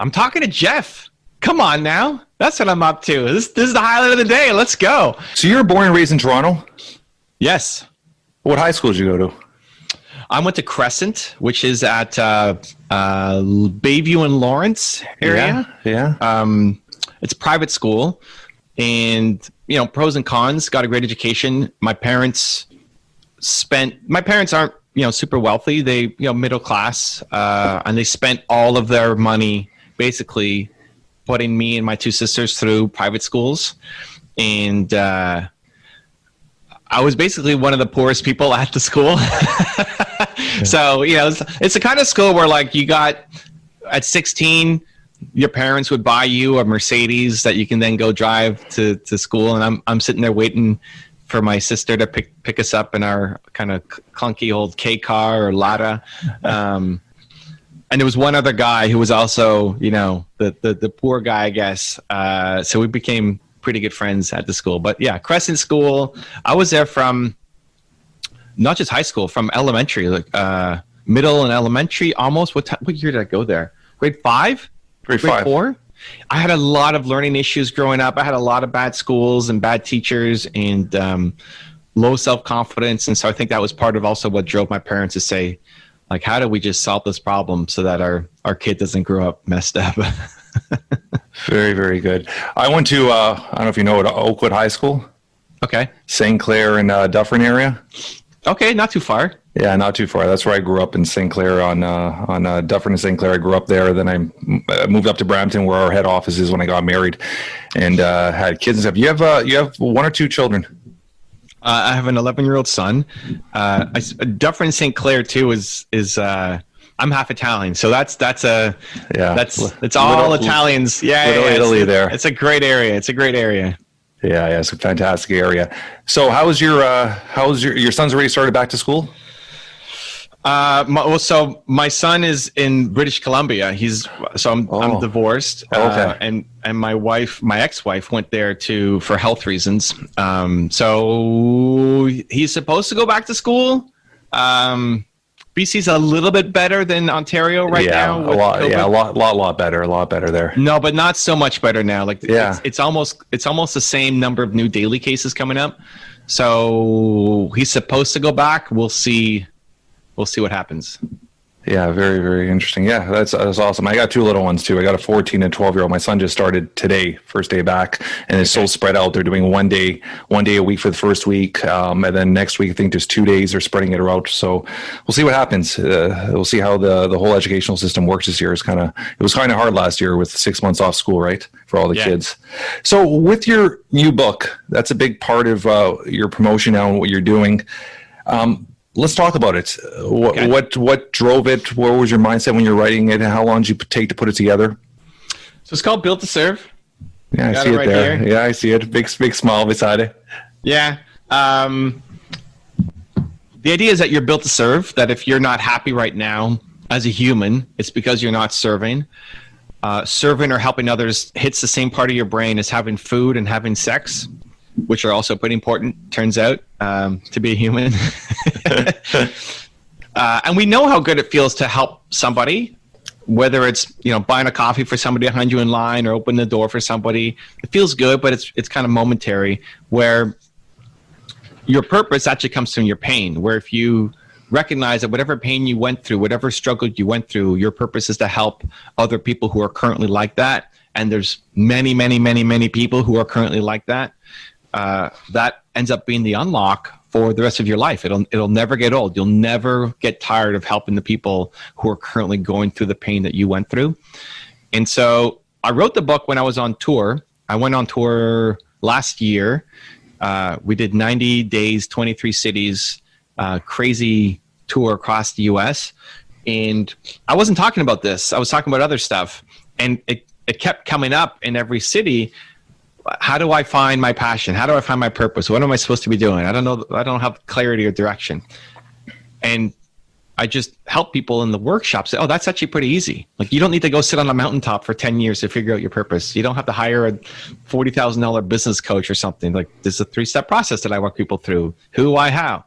I'm talking to Jeff. Come on now. That's what I'm up to. This is the highlight of the day. Let's go. So you were born and raised in Toronto? Yes. What high school did you go to? I went to Crescent, which is at Bayview and Lawrence area. Yeah. It's a private school, and pros and cons. Got a great education. My parents aren't super wealthy. They middle class, and they spent all of their money basically putting me and my two sisters through private schools, and I was basically one of the poorest people at the school. So, it's the kind of school where you got at 16, your parents would buy you a Mercedes that you can then go drive to school. And I'm sitting there waiting for my sister to pick us up in our kind of clunky old K car or Lada. And there was one other guy who was also, the poor guy, I guess. So we became pretty good friends at the school. But yeah, Crescent School, I was there from not just high school, from elementary, middle and elementary almost. What year did I go there? Grade 5? Grade 5. 4? I had a lot of learning issues growing up. I had a lot of bad schools and bad teachers and low self-confidence. And so I think that was part of also what drove my parents to say, how do we just solve this problem so that our kid doesn't grow up messed up? Very, very good. I went to, I don't know if you know it, Oakwood High School. Okay. St. Clair and Dufferin area. Okay, not too far. Yeah, not too far. That's where I grew up in St. Clair on Dufferin and St. Clair. I grew up there. Then I moved up to Brampton, where our head office is, when I got married, and had kids and stuff. You have one or two children? I have an 11-year-old son. Dufferin St. Clair too is I'm half Italian, so that's all Italians. Yeah, Italy there. It's a great area. Yeah, it's a fantastic area. So how your son's already started back to school? So my son is in British Columbia. I'm divorced. Okay. And my ex-wife went there for health reasons. So he's supposed to go back to school. BC's a little bit better than Ontario now. A lot better there. No, but not so much better now. It's almost the same number of new daily cases coming up. So he's supposed to go back. We'll see what happens. Yeah, very, very interesting. Yeah, that's awesome. I got two little ones too. I got a 14 and 12-year-old. My son just started today, first day back, and it's so spread out. They're doing one day a week for the first week, and then next week I think there's 2 days. They're spreading it out. So we'll see what happens. We'll see how the whole educational system works this year. It was kind of hard last year with 6 months off school, right, for all the kids. So with your new book, that's a big part of your promotion now and what you're doing. Let's talk about it. What drove it? What was your mindset when you're writing it? And how long did you take to put it together? So it's called Built to Serve. Yeah, I see it right there. Here. Yeah, I see it. Big smile beside it. Yeah. The idea is that you're built to serve, that if you're not happy right now as a human, it's because you're not serving. Serving or helping others hits the same part of your brain as having food and having sex, which are also pretty important, turns out, to be a human. And we know how good it feels to help somebody, whether it's buying a coffee for somebody behind you in line or open the door for somebody. It feels good, but it's kind of momentary, where your purpose actually comes from your pain, where if you recognize that whatever pain you went through, whatever struggle you went through, your purpose is to help other people who are currently like that. And there's many, many, many, many people who are currently like that. That ends up being the unlock for the rest of your life. It'll never get old. You'll never get tired of helping the people who are currently going through the pain that you went through. And so I wrote the book when I was on tour. I went on tour last year. We did 90 days, 23 cities, crazy tour across the US. And I wasn't talking about this. I was talking about other stuff. And it kept coming up in every city. How do I find my passion? How do I find my purpose? What am I supposed to be doing? I don't know. I don't have clarity or direction. And I just help people in the workshop say, oh, that's actually pretty easy. You don't need to go sit on a mountaintop for 10 years to figure out your purpose. You don't have to hire a $40,000 business coach or something. There's a 3-step process that I walk people through. Who, why, how.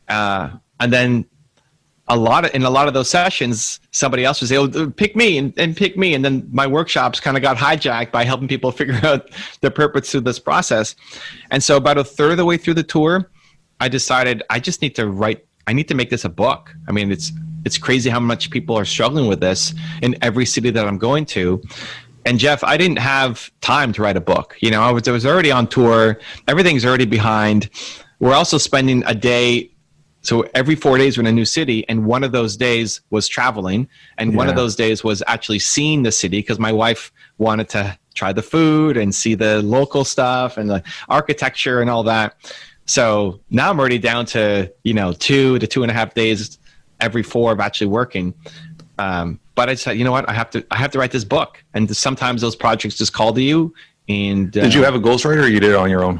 And then in a lot of those sessions, somebody else was able to pick me and pick me. And then my workshops kind of got hijacked by helping people figure out their purpose through this process. And so about a third of the way through the tour, I decided I just need to I need to make this a book. I mean, it's crazy how much people are struggling with this in every city that I'm going to. And Jeff, I didn't have time to write a book. You know, I was already on tour. Everything's already behind. We're also spending a day. So every 4 days we're in a new city, and one of those days was traveling, and one of those days was actually seeing the city because my wife wanted to try the food and see the local stuff and the architecture and all that. So now I'm already down to 2 to 2.5 days every 4 of actually working. But I said, you know what, I have to write this book, and sometimes those projects just call to you. And did you have a ghostwriter, or you did it on your own?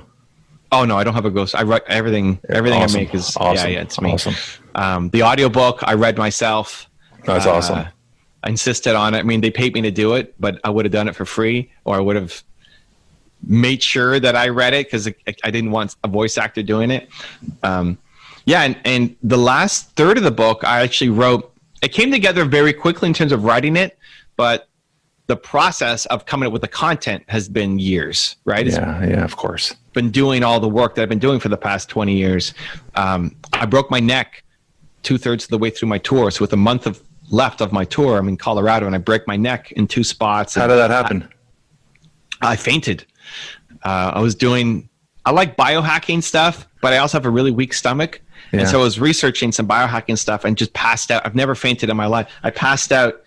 Oh no, I don't have a ghost. I write everything. Everything awesome. I make is awesome. Yeah, it's me. Awesome. The audiobook I read myself. That's awesome. I insisted on it. I mean, they paid me to do it, but I would have done it for free, or I would have made sure that I read it because I didn't want a voice actor doing it. And the last third of the book I actually wrote. It came together very quickly in terms of writing it, but the process of coming up with the content has been years, right? Yeah, of course. Been doing all the work that I've been doing for the past 20 years. I broke my neck 2/3 of the way through my tour. So with a month left of my tour, I'm in Colorado, and I break my neck in 2 spots. How did that happen? I fainted. I like biohacking stuff, but I also have a really weak stomach. Yeah. And so I was researching some biohacking stuff and just passed out. I've never fainted in my life. I passed out.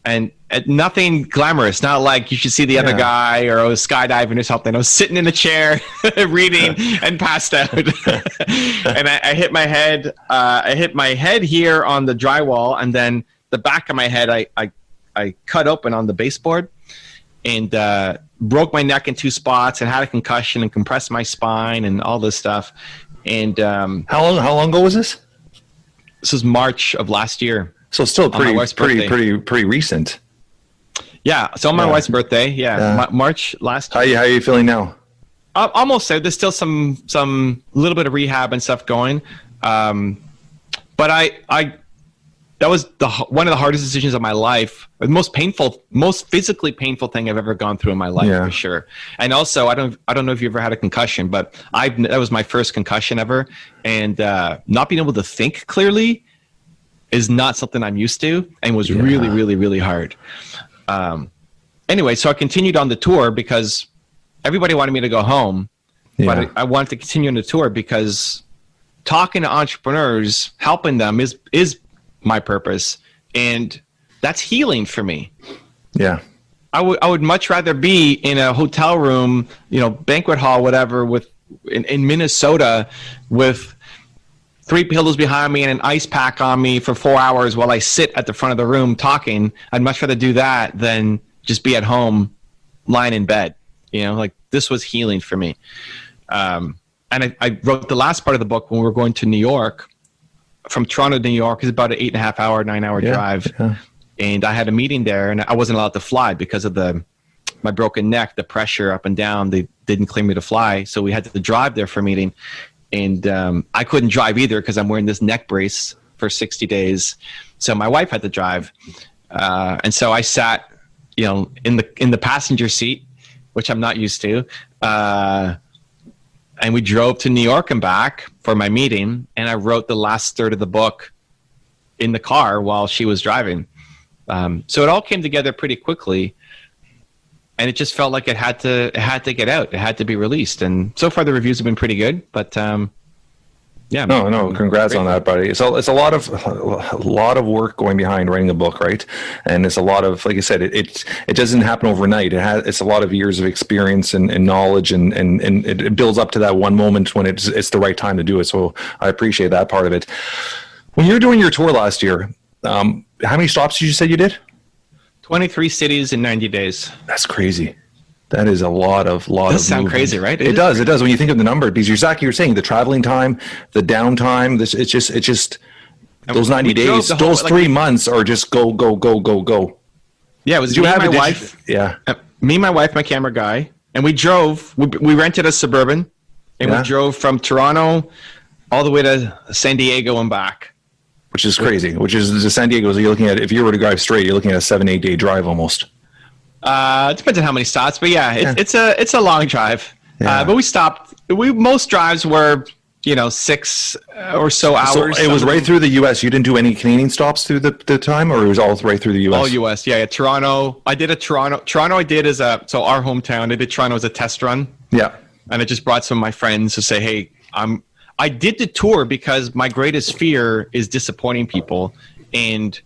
And nothing glamorous, not like you should see the other guy, or I was skydiving or something. I was sitting in a chair reading and passed out. And I hit my head. I hit my head here on the drywall, and then the back of my head I cut open on the baseboard, and broke my neck in 2 spots, and had a concussion and compressed my spine and all this stuff. And how long ago was this? This was March of last year. So still pretty recent. Yeah. So on my wife's birthday. Yeah. March last year. How are you feeling now? Almost there. There's still some little bit of rehab and stuff going. But that was one of the hardest decisions of my life. The most physically painful thing I've ever gone through in my life, for sure. And also, I don't know if you ever had a concussion, but that was my first concussion ever. And not being able to think clearly is not something I'm used to, and was really, really, really hard. Anyway, so I continued on the tour because everybody wanted me to go home, but I wanted to continue on the tour because talking to entrepreneurs, helping them is my purpose, and that's healing for me. Yeah. I would much rather be in a hotel room, banquet hall, whatever, in Minnesota with 3 pillows behind me and an ice pack on me for 4 hours while I sit at the front of the room talking. I'd much rather do that than just be at home lying in bed. Like this was healing for me. And I wrote the last part of the book when we were going to New York. From Toronto to New York is about an 8.5 hour, 9 hour drive. Yeah. And I had a meeting there, and I wasn't allowed to fly because of my broken neck, the pressure up and down. They didn't clear me to fly. So we had to drive there for a meeting. And I couldn't drive either because I'm wearing this neck brace for 60 days. So my wife had to drive. And so I sat, in the passenger seat, which I'm not used to. And we drove to New York and back for my meeting. And I wrote the last third of the book in the car while she was driving. So it all came together pretty quickly. And it just felt like it had to get out. It had to be released. And so far the reviews have been pretty good, but yeah. No, congrats on that, buddy. So it's a lot of work going behind writing a book, right? And it's a lot of, like I said, it doesn't happen overnight. It's a lot of years of experience and knowledge, and it builds up to that one moment when it's the right time to do it. So I appreciate that part of it. When you were doing your tour last year, how many stops did you say you did? 23 cities in 90 days. That's crazy. That is a lot of does sound crazy, right? It does when you think of the number, because you're saying the traveling time, the downtime, it's just those 90 days, those 3 months are just go. Yeah, it was me and my wife. Yeah. Me, my wife, my camera guy, and we drove. We rented a Suburban, and we drove from Toronto all the way to San Diego and back. which is crazy. Which is San Diego. You're looking at, if you were to drive straight, you're looking at a 7-8 day drive almost. It depends on how many stops, but it's a long drive. Yeah. But we stopped. Most drives were 6 or so hours. So it was right through the U.S. You didn't do any Canadian stops through the time, or it was all right through the U.S.? All U.S. Yeah. Toronto. I did a Toronto. Toronto I did as our hometown. I did Toronto as a test run. Yeah. And I just brought some of my friends to say, hey, I did the tour because my greatest fear is disappointing people and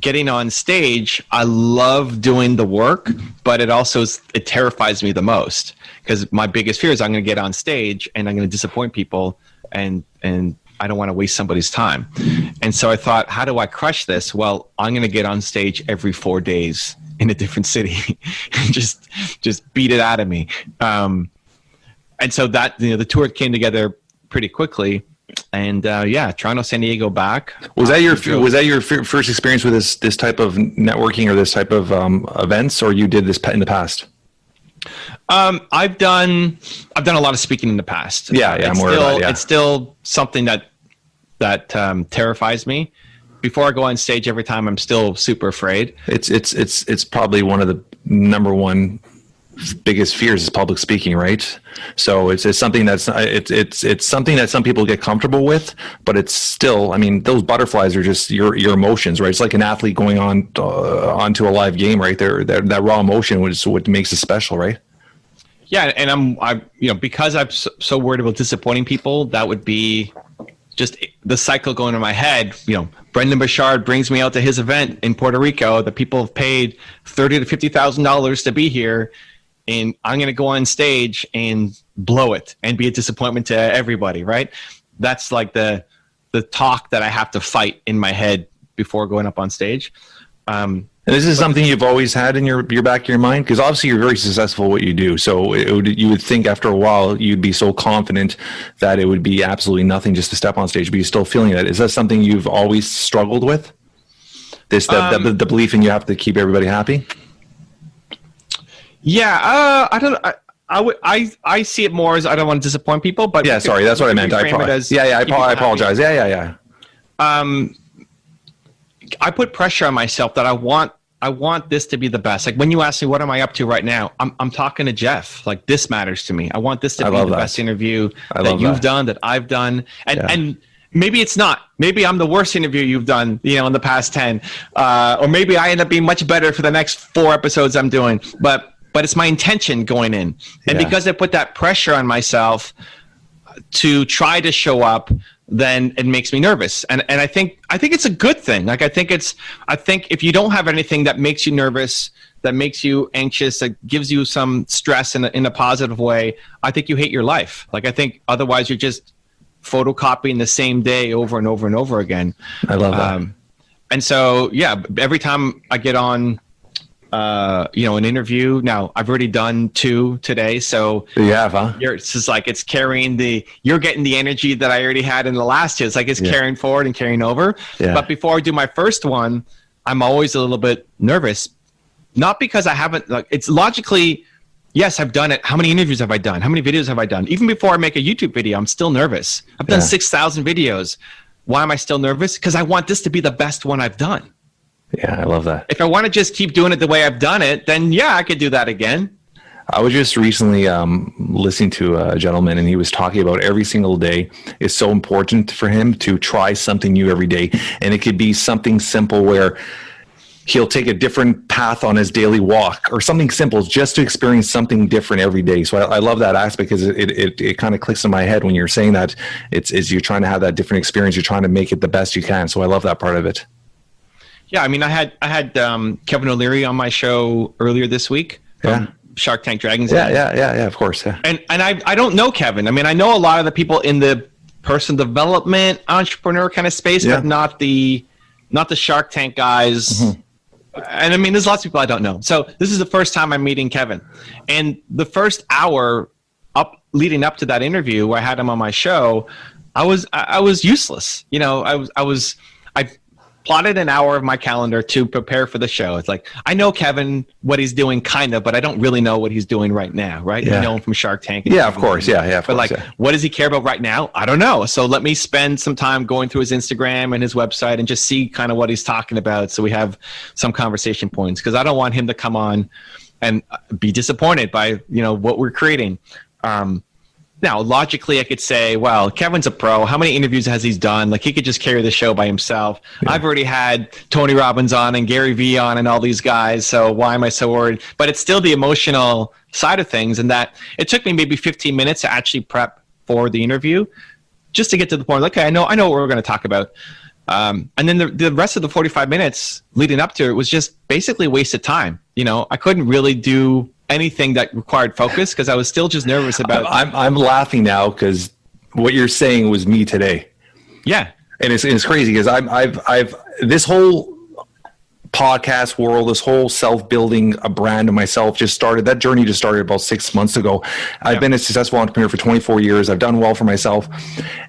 getting on stage. I love doing the work, but it terrifies me the most because my biggest fear is I'm going to get on stage and I'm going to disappoint people and I don't want to waste somebody's time. And so I thought, how do I crush this? Well, I'm going to get on stage every 4 days in a different city and just beat it out of me. And so that, the tour came together pretty quickly. And Toronto, San Diego, back. Was that your first experience with this type of networking or this type of events, or you did this in the past? I've done a lot of speaking in the past. I'm aware of that. Yeah. It's still something that terrifies me. Before I go on stage, every time I'm still super afraid. It's probably one of the number one biggest fears is public speaking, right? So it's something that's it's something that some people get comfortable with, but it's still, I mean, those butterflies are just your emotions, right? It's like an athlete going onto a live game, right? That raw emotion is what makes it special, right? Yeah, and I because I'm so worried about disappointing people, that would be just the cycle going in my head. Brendan Bouchard brings me out to his event in Puerto Rico. The people have paid $30,000 to $50,000 to be here. And I'm going to go on stage and blow it and be a disappointment to everybody, right? That's like the talk that I have to fight in my head before going up on stage. And this is something you've always had in your back of your mind? Because obviously you're very successful at what you do. So you would think after a while you'd be so confident that it would be absolutely nothing just to step on stage, but you're still feeling that. Is that something you've always struggled with? The belief in you have to keep everybody happy? Yeah, I don't. I see it more as I don't want to disappoint people, but yeah, sorry, that's what I meant. I apologize. Yeah. I put pressure on myself that I want this to be the best. Like when you ask me what am I up to right now, I'm talking to Jeff. Like this matters to me. I want this to be the best interview that you've done, that I've done, and maybe it's not. Maybe I'm the worst interview you've done, in the past 10, or maybe I end up being much better for the next 4 episodes I'm doing, but it's my intention going in. And because I put that pressure on myself to try to show up, then it makes me nervous. And I think it's a good thing. Like I think if you don't have anything that makes you nervous, that makes you anxious, that gives you some stress in a positive way, I think you hate your life. Like I think otherwise you're just photocopying the same day over and over and over again. I love that. And so, every time I get on an interview. Now I've already done 2 today, so you have, huh? It's just like it's carrying you're getting the energy that I already had in the last 2. It's like it's carrying forward and carrying over. Yeah. But before I do my first one, I'm always a little bit nervous, not because I haven't. Like it's logically, yes, I've done it. How many interviews have I done? How many videos have I done? Even before I make a YouTube video, I'm still nervous. I've done 6,000 videos. Why am I still nervous? Because I want this to be the best one I've done. Yeah, I love that. If I want to just keep doing it the way I've done it, then I could do that again. I was just recently listening to a gentleman, and he was talking about every single day is so important for him to try something new every day. And it could be something simple where he'll take a different path on his daily walk or something simple just to experience something different every day. So I love that aspect because it kind of clicks in my head when you're saying that it's you're trying to have that different experience. You're trying to make it the best you can. So I love that part of it. Yeah, I mean, I had Kevin O'Leary on my show earlier this week. Shark Tank Dragons. Yeah, of course. Yeah. And I don't know Kevin. I mean, I know a lot of the people in the personal development entrepreneur kind of space, but not the Shark Tank guys. Mm-hmm. And I mean, there's lots of people I don't know. So this is the first time I'm meeting Kevin. And the first hour leading up to that interview where I had him on my show, I was useless. plotted an hour of my calendar to prepare for the show. It's like, I know Kevin, what he's doing kind of, but I don't really know what he's doing right now, right? Yeah. I know him from Shark Tank. Yeah, of course. Yeah. But like, what does he care about right now? I don't know. So let me spend some time going through his Instagram and his website and just see kind of what he's talking about, so we have some conversation points, because I don't want him to come on and be disappointed by, you know, what we're creating. Now, logically, I could say, well, Kevin's a pro. How many interviews has he done? Like, he could just carry the show by himself. Yeah. I've already had Tony Robbins on and Gary Vee on and all these guys, so why am I so worried? But it's still the emotional side of things, and that it took me maybe 15 minutes to actually prep for the interview, just to get to the point, like, okay, I know what we're going to talk about. And then the rest of the 45 minutes leading up to it was just basically wasted time. You know, I couldn't really do anything that required focus because I was still just nervous about. I'm laughing now because what you're saying was me today. Yeah, and it's crazy because I've this whole podcast world, this whole self-building a brand of myself just started. That journey just started about 6 months ago. I've been a successful entrepreneur for 24 years. I've done well for myself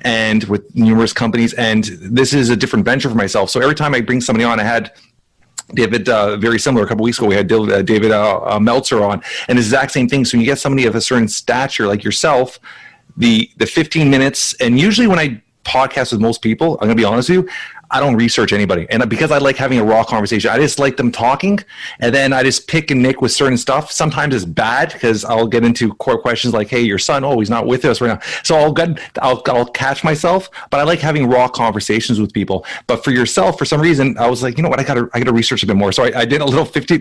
and with numerous companies, and this is a different venture for myself. So every time I bring somebody on, I had David, very similar. A couple weeks ago, we had David Meltzer on, and it's the exact same thing. So when you get somebody of a certain stature like yourself, the 15 minutes, and usually when I podcast with most people, I'm going to be honest with you, I don't research anybody. And because I like having a raw conversation, I just like them talking. And then I just pick and nick with certain stuff. Sometimes it's bad because I'll get into core questions like, hey, your son, oh, he's not with us right now. So I'll catch myself, but I like having raw conversations with people. But for yourself, for some reason, I was like, you know what, I gotta research a bit more. So I did a little 15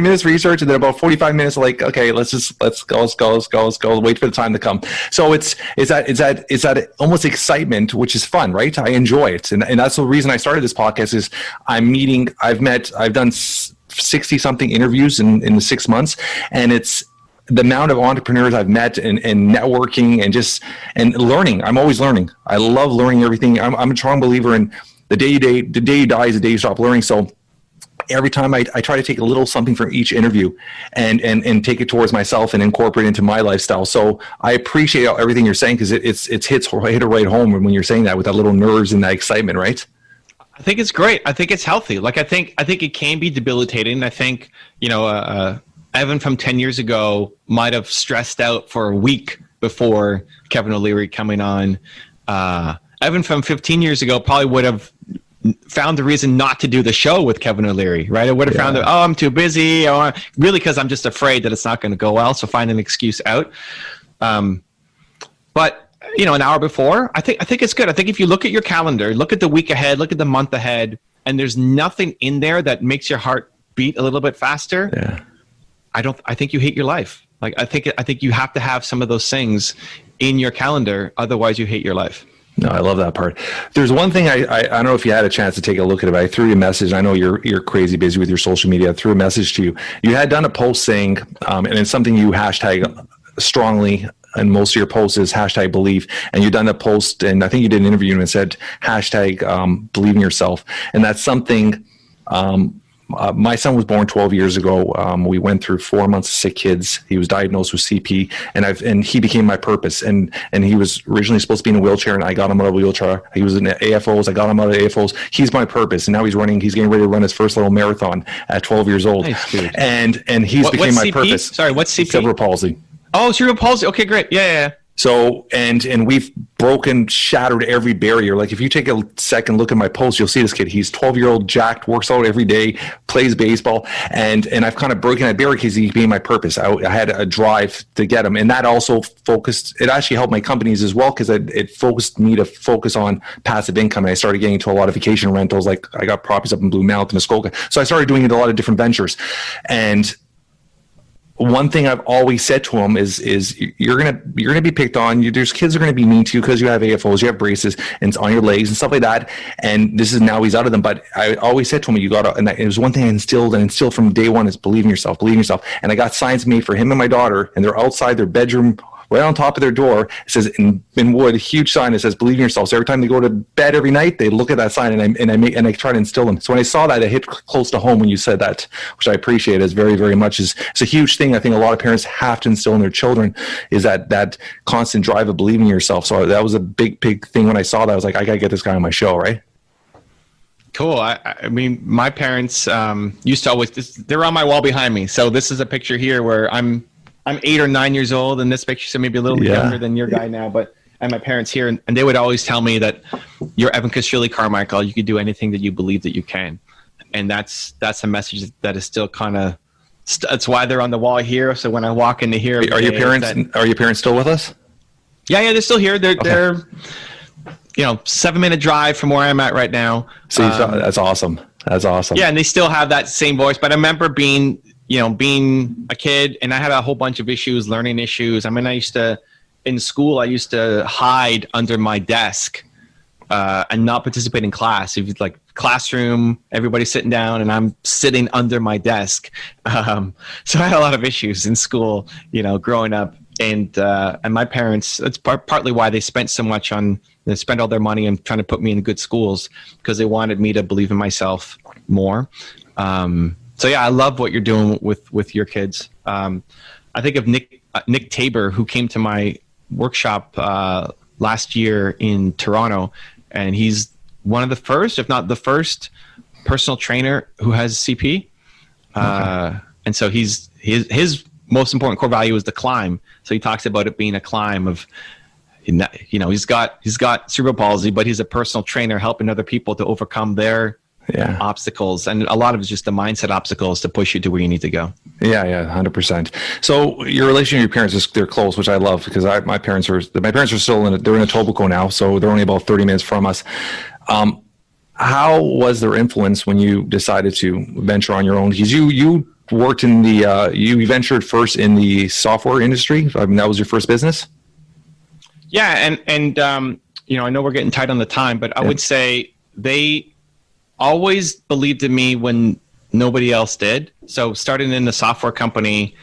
minutes research, and then about 45 minutes, like, okay, let's go, wait for the time to come. So it's that almost excitement, which is fun, right? I enjoy it. And that's the reason I started this podcast is I've done 60 something interviews in the 6 months, and it's the amount of entrepreneurs I've met and networking and learning. I'm always learning. I love learning everything. I'm a strong believer in the day you die is the day you stop learning. So every time I try to take a little something from each interview and take it towards myself and incorporate it into my lifestyle. So I appreciate everything you're saying because it hit right home when you're saying that with that little nerves and that excitement, right? I think it's great. I think it's healthy. Like, I think it can be debilitating. I think, you know, Evan from 10 years ago might have stressed out for a week before Kevin O'Leary coming on. Evan from 15 years ago probably would have found the reason not to do the show with Kevin O'Leary, right? I would have found that, oh, I'm too busy, really, because I'm just afraid that it's not going to go well, so find an excuse out. But, you know, an hour before, I think it's good. I think if you look at your calendar, look at the week ahead, look at the month ahead, and there's nothing in there that makes your heart beat a little bit faster, I think you hate your life. Like, I think you have to have some of those things in your calendar, otherwise you hate your life. No, I love that part. There's one thing I don't know if you had a chance to take a look at it, but I threw you a message. I know you're crazy busy with your social media. I threw a message to you. You had done a post saying, and it's something you hashtag strongly, and most of your posts is hashtag believe. And you've done a post, and I think you did an interview and said hashtag believe in yourself. And that's something. My son was born 12 years ago. We went through 4 months of sick kids. He was diagnosed with CP, and he became my purpose. And he was originally supposed to be in a wheelchair, and I got him out of a wheelchair. He was in AFOs. I got him out of AFOs. He's my purpose, and now he's getting ready to run his first little marathon at 12 years old. Nice, dude. And he's became my purpose. Sorry, what's CP? Cerebral palsy. Oh, cerebral palsy. Okay, great. Yeah. So, and we've shattered every barrier. Like, if you take a second look at my post, you'll see this kid. He's 12-year-old, jacked, works out every day, plays baseball. And I've kind of broken that barrier because he became my purpose. I had a drive to get him. And that also it actually helped my companies as well, because it focused me to focus on passive income. And I started getting into a lot of vacation rentals. Like, I got properties up in Blue Mountain, Muskoka. So I started doing a lot of different ventures. And one thing I've always said to him is you're gonna be picked on. There's kids are gonna be mean to you because you have AFOs, you have braces, and it's on your legs and stuff like that. And this is now he's out of them. But I always said to him, you gotta. And it was one thing I instilled from day one is believe in yourself. And I got signs made for him and my daughter, and they're outside their bedroom, right on top of their door. It says in wood, a huge sign that says "Believe in yourself." So every time they go to bed every night, they look at that sign, and I try to instill them. So when I saw that, it hit close to home when you said that, which I appreciate as very, very much. It's a huge thing. I think a lot of parents have to instill in their children is that constant drive of believing in yourself. So that was a big thing when I saw that. I was like, I gotta get this guy on my show, right? Cool. I mean, my parents used to always. They're on my wall behind me. So this is a picture here where I'm 8 or 9 years old in this picture, so maybe a little bit younger than your guy now. But and my parents here, and they would always tell me that you're Evan Kashili Carmichael. You can do anything that you believe that you can, and that's a message that is still kind of. That's why they're on the wall here. So when I walk into here, are your parents still with us? Yeah, they're still here. They're 7-minute drive from where I'm at right now. So that's awesome. That's awesome. Yeah, and they still have that same voice. But I remember being a kid, and I had a whole bunch of issues, learning issues. I mean, in school, I used to hide under my desk and not participate in class. If it's like classroom, everybody's sitting down, and I'm sitting under my desk. So I had a lot of issues in school, growing up. And my parents, that's partly why they spent all their money on trying to put me in good schools, because they wanted me to believe in myself more. So yeah, I love what you're doing with your kids. I think of Nick Tabor, who came to my workshop last year in Toronto, and he's one of the first, if not the first, personal trainer who has CP. Okay. And so his most important core value is the climb. So he talks about it being a climb of, he's got cerebral palsy, but he's a personal trainer helping other people to overcome their obstacles. And a lot of it's just the mindset obstacles to push you to where you need to go. Yeah, 100%. So your relation with your parents they're close, which I love, because my parents are still they're in Etobicoke now, so they're only about 30 minutes from us. How was their influence when you decided to venture on your own? Because you worked in you ventured first in the software industry. I mean, that was your first business. Yeah, and I know we're getting tight on the time, but I would say they always believed in me when nobody else did. So starting in the software company,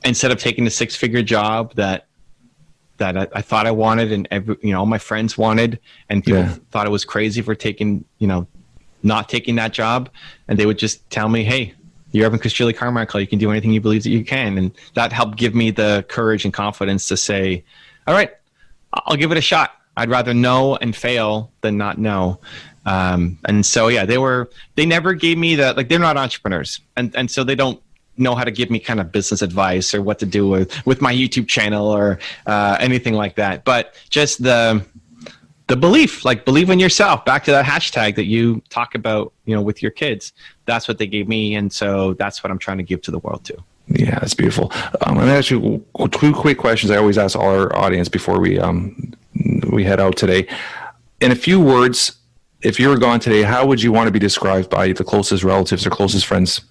instead of taking a 6-figure job that I thought I wanted, and all my friends wanted, and people thought I was crazy for not taking that job, and they would just tell me, "Hey, you're Evan Kashili Carmichael. You can do anything you believe that you can," and that helped give me the courage and confidence to say, "All right, I'll give it a shot. I'd rather know and fail than not know." And so, they never gave me that, they're not entrepreneurs. And so they don't know how to give me kind of business advice or what to do with my YouTube channel or anything like that. But just the belief, believe in yourself, back to that hashtag that you talk about, with your kids. That's what they gave me. And so that's what I'm trying to give to the world too. Yeah, that's beautiful. I'm going to ask you 2 quick questions I always ask all our audience before we head out today. In a few words, if you were gone today, how would you want to be described by the closest relatives or closest friends?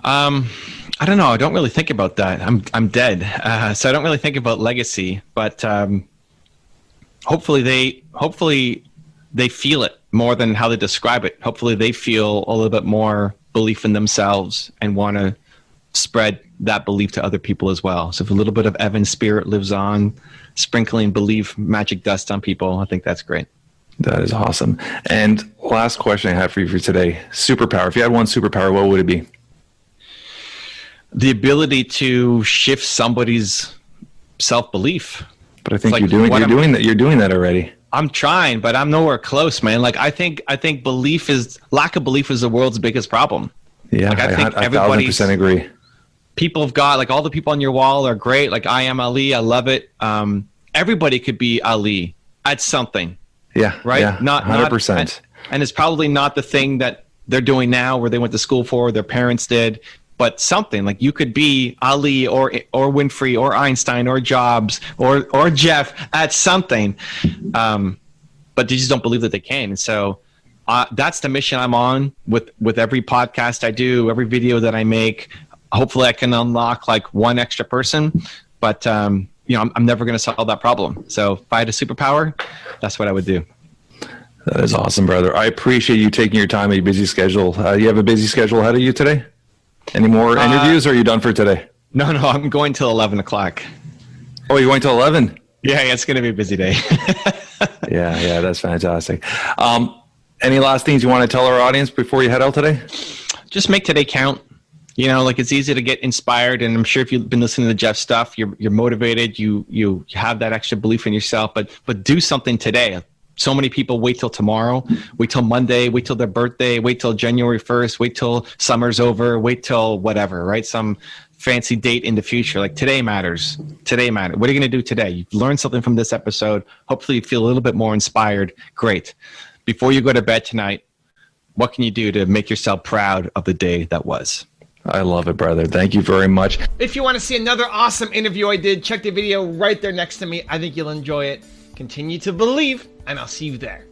I don't know. I don't really think about that. I'm dead. So I don't really think about legacy, but hopefully they feel it more than how they describe it. Hopefully they feel a little bit more belief in themselves and want to spread that belief to other people as well. So if a little bit of Evan's spirit lives on, sprinkling belief, magic dust on people, I think that's great. That is awesome. And last question I have for you for today. Superpower. If you had one superpower, what would it be? The ability to shift somebody's self-belief. But I think you're doing that already. I'm trying, but I'm nowhere close, man. I think lack of belief is the world's biggest problem. Yeah, I think 1,000% agree. People have got all the people on your wall are great. I am Ali. I love it. Everybody could be Ali at something. Yeah. Right. Yeah, not 100%. And it's probably not the thing that they're doing now, where they went to school for, their parents did, but something you could be Ali or Winfrey or Einstein or Jobs or Jeff at something. But they just don't believe that they can. And so that's the mission I'm on with every podcast I do, every video that I make. Hopefully I can unlock one extra person, but I'm never going to solve that problem. So if I had a superpower, that's what I would do. That is awesome, brother. I appreciate you taking your time in your busy schedule. You have a busy schedule ahead of you today? Any more interviews, or are you done for today? No, I'm going till 11 o'clock. Oh, you're going till 11? Yeah, it's going to be a busy day. Yeah, that's fantastic. Any last things you want to tell our audience before you head out today? Just make today count. It's easy to get inspired, and I'm sure if you've been listening to Jeff's stuff, you're motivated. You have that extra belief in yourself, but do something today. So many people wait till tomorrow, wait till Monday, wait till their birthday, wait till January 1st, wait till summer's over, wait till whatever, right? Some fancy date in the future. Like today matters. Today matters. What are you going to do today? You've learned something from this episode. Hopefully you feel a little bit more inspired. Great. Before you go to bed tonight, what can you do to make yourself proud of the day that was? I love it, brother. Thank you very much. If you want to see another awesome interview I did, check the video right there next to me. I think you'll enjoy it. Continue to believe, and I'll see you there.